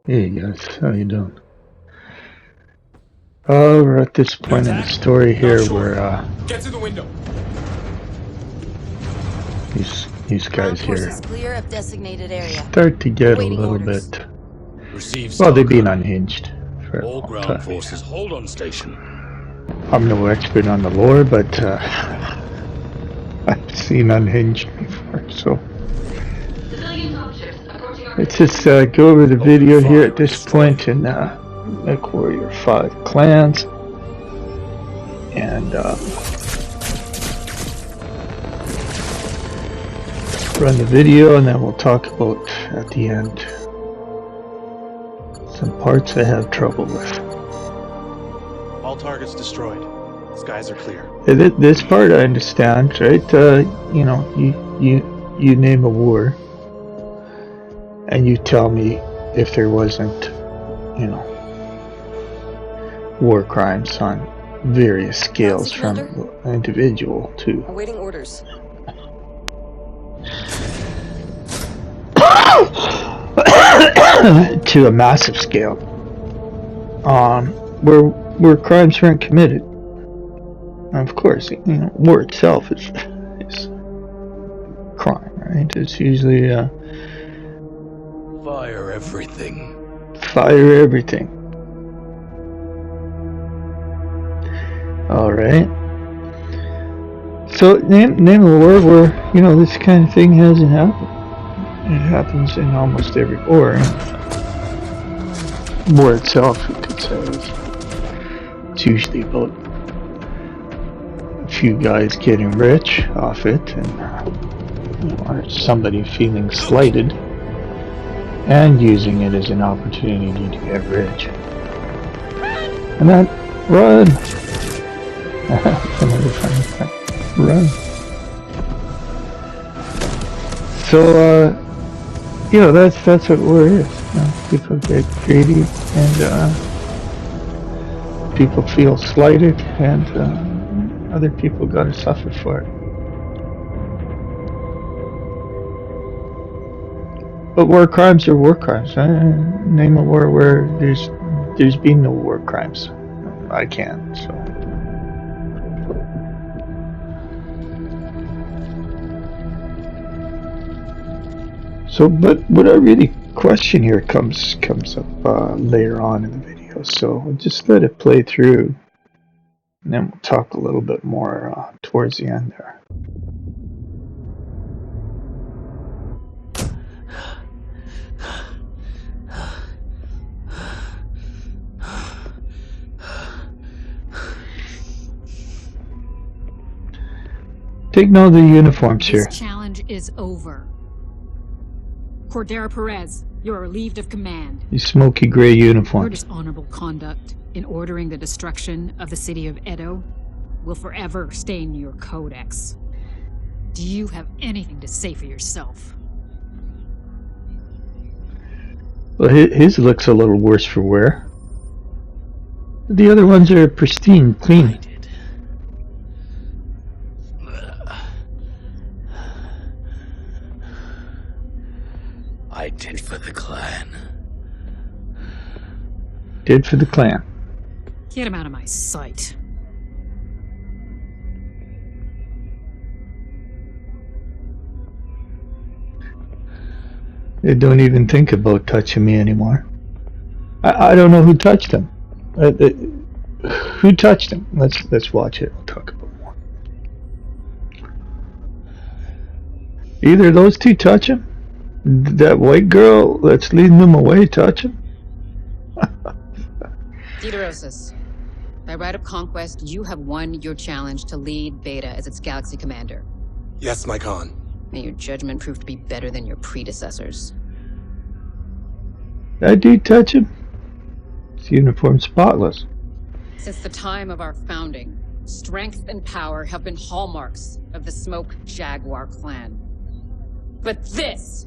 Hey guys, how you doing? We're at this point in the story here where get to the window. These guys here clear of designated area. start to get a Awaiting little orders. bit. Received. Well, they've been unhinged for a All long ground time. forces hold on station. I'm no expert on the lore, but I've seen unhinged before, so let's just go over the video here at this point in MW5 clans, and run the video, and then we'll talk about at the end some parts I have trouble with. All targets destroyed. Skies are clear. This part I understand, right? You know, you name a war, and you tell me if there wasn't, you know, war crimes on various scales from individual to Awaiting orders. to a massive scale, where crimes weren't committed. Of course, you know, war itself is crime, right? It's usually Fire everything. fire everything. All right. So name a war where, you know, this kind of thing hasn't happened. It happens in almost every war. War itself, you could say, it's usually about a few guys getting rich off it, and you know, or somebody feeling slighted and using it as an opportunity to get rich. And then run. Another funny thing. Run. So, you know, that's what war is. You know, people get greedy, and people feel slighted, and other people gotta suffer for it. But war crimes are war crimes. Name a war where there's been no war crimes. I can't. So, but what I really question here comes up later on in the video. So I'll just let it play through, and then we'll talk a little bit more towards the end there. Take note of the uniforms here. This challenge is over. Cordera Perez, you are relieved of command. These smoky gray Your uniforms. dishonorable conduct in ordering the destruction of the city of Edo will forever stain your codex. Do you have anything to say for yourself? Well, his looks a little worse for wear. The other ones are pristine, clean. I did for the clan. Did for the clan. Get him out of my sight. They don't even think about touching me anymore. I don't know who touched him. Who touched him? Let's watch it. We'll talk about more. Either those two touch him. That white girl that's leading them away touch him. Deuterosis, by right of conquest, you have won your challenge to lead Beta as its galaxy commander. Yes, my Khan. May your judgment prove to be better than your predecessors. That dude touch him. His uniform spotless. Since the time of our founding, strength and power have been hallmarks of the Smoke Jaguar clan. But this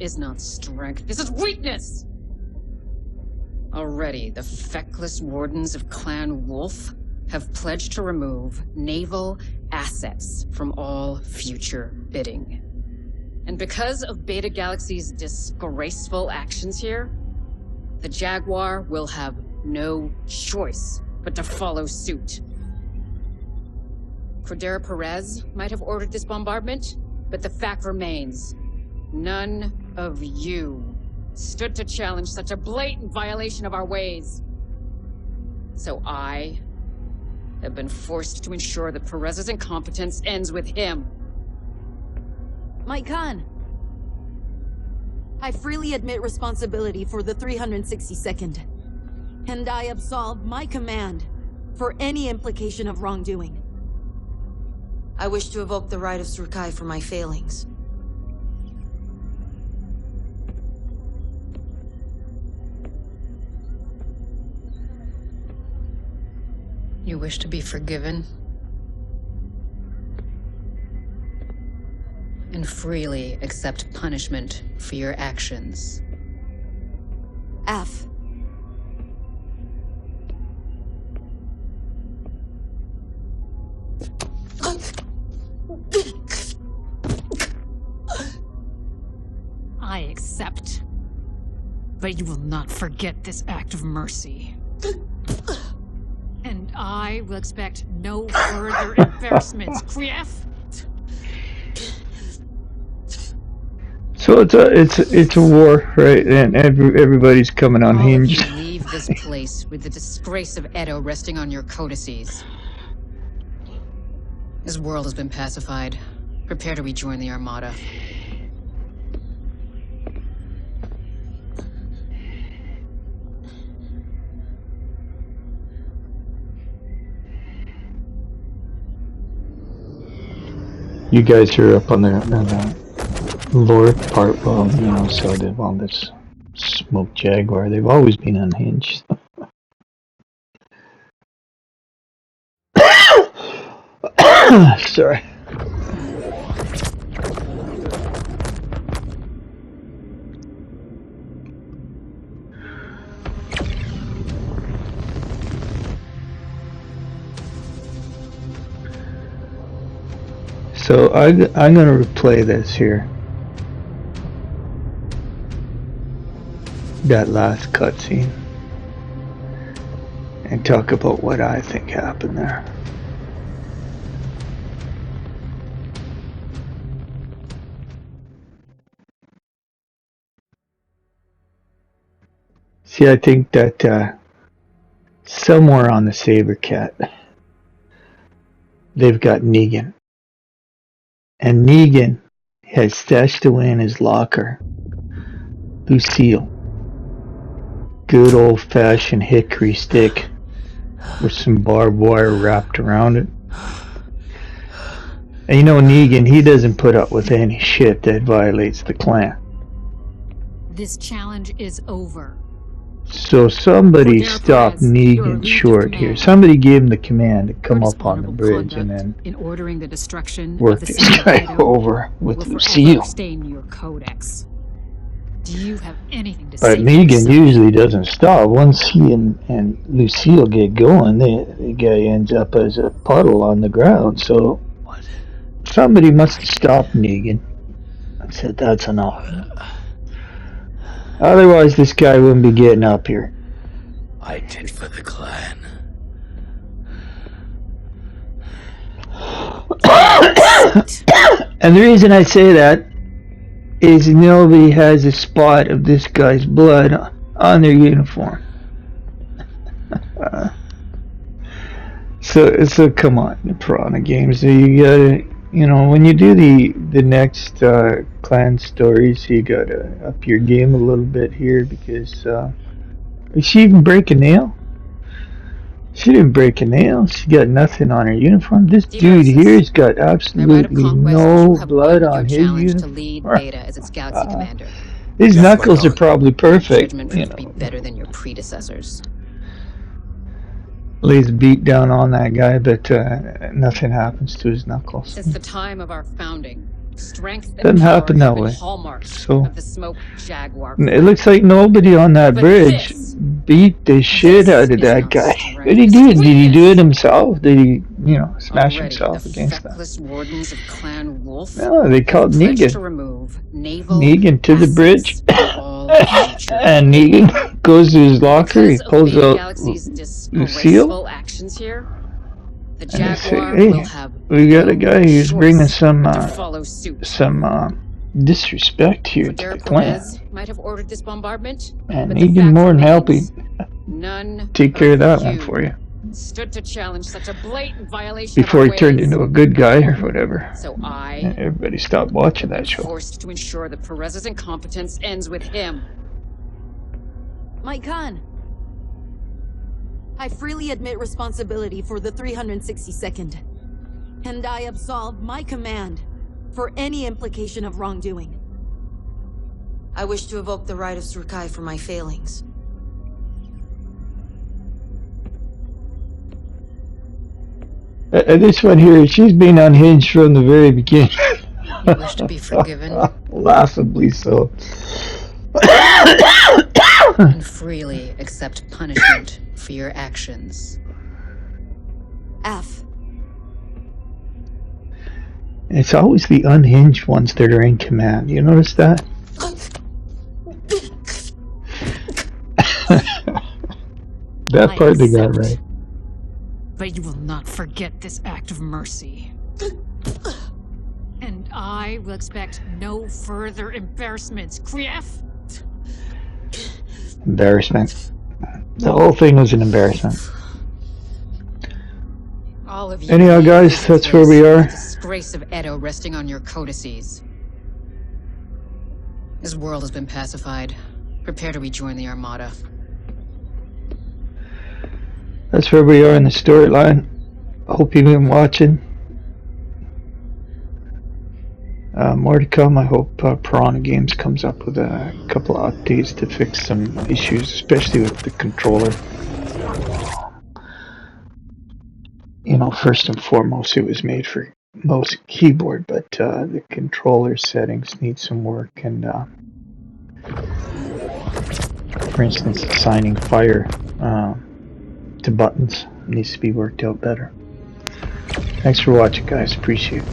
is not strength, this is weakness! Already, the feckless wardens of Clan Wolf have pledged to remove naval assets from all future bidding. And because of Beta Galaxy's disgraceful actions here, the Jaguar will have no choice but to follow suit. Cordero Perez might have ordered this bombardment, but the fact remains, none of you stood to challenge such a blatant violation of our ways. So I have been forced to ensure that Perez's incompetence ends with him. My Khan, I freely admit responsibility for the 362nd, and I absolve my command for any implication of wrongdoing. I wish to evoke the right of Surkai for my failings. You wish to be forgiven? And freely accept punishment for your actions. F. I accept. But you will not forget this act of mercy. And I will expect no further embarrassments, Krief. So it's a war, right? And everybody's coming unhinged. All of you leave this place with the disgrace of Edo resting on your codices. This world has been pacified. Prepare to rejoin the Armada. You guys are up on the lower part, well, you know, so that, well, this smoke jaguar, they've always been unhinged. Sorry. So I'm gonna replay this here. That last cutscene. And talk about what I think happened there. See, I think that somewhere on the Sabercat, they've got Negan. And Negan has stashed away in his locker Lucille. Good old-fashioned hickory stick with some barbed wire wrapped around it. And you know, Negan, he doesn't put up with any shit that violates the clan. This challenge is over. So somebody Cordero stopped Perez, your Negan lead short command. here. Somebody gave him the command to come Your up on the dishonorable bridge and conduct then in ordering the destruction work of the this city of guy Edo over with will Lucille. forever stain your codex. Do you have anything to say But for Negan yourself? usually doesn't stop. Once he and Lucille get going, the guy ends up as a puddle on the ground. So somebody must have stopped Negan. I said, that's enough. Otherwise, this guy wouldn't be getting up here. I did for the clan. And the reason I say that is nobody has a spot of this guy's blood on their uniform. So come on, the Piranha Games. You gotta, you know, when you do the next clan stories, you gotta up your game a little bit here because did she even break a nail? She didn't break a nail. She got nothing on her uniform. This dude here's got absolutely no blood on his uniform. To lead Beta as its galaxy commander. His Yes, knuckles my are God. probably perfect. Judgment You proved to be know, better than your predecessors. lays a beat down on that guy, but nothing happens to his knuckles. Since the time of our founding, strength and Doesn't power happen have that been way. hallmarks So of the Smoke Jaguar. it looks like nobody on that But bridge this- beat the shit out of is that not guy. strength. What did he do? Did he do it himself? Did he you know, smash Already, himself the against them. feckless wardens of Clan Wolf No, they called pledged to Negan. remove naval Negan to the bridge. assets from all future And Negan goes to his locker, he Because of pulls Beta out Galaxy's Lucille, disgraceful actions here, the and they say, Jaguar hey, will have we got a no guy who's bringing choice some but to follow suit. disrespect here to Fidel the clan. Perez might have ordered this bombardment, And but the Negan fact more than remains, happy none take care of that one you for you. stood to challenge such a blatant violation Before of he our turned ways. into a good guy or whatever. So And I everybody stopped watching am that show. forced to ensure that Perez's incompetence ends with him. My Khan, I freely admit responsibility for the 362nd, and I absolve my command for any implication of wrongdoing. I wish to evoke the right of Surkai for my failings. This one here, she's been unhinged from the very beginning. You wish to be forgiven Laughably so. and freely accept punishment for your actions. F. It's always the unhinged ones that are in command. You notice that? That part they got right. But you will not forget this act of mercy. And I will expect no further embarrassments, Krief. Embarrassment. The whole thing was an embarrassment. All of you. Anyhow, guys, that's where we are. The disgrace of Edo resting on your codices. This world has been pacified. Prepare to rejoin the Armada. That's where we are in the storyline. Hope you've been watching. More to come. I hope Piranha Games comes up with a couple of updates to fix some issues, especially with the controller. You know, first and foremost, it was made for mouse and keyboard, but the controller settings need some work. And for instance, assigning fire to buttons needs to be worked out better. Thanks for watching, guys. Appreciate it.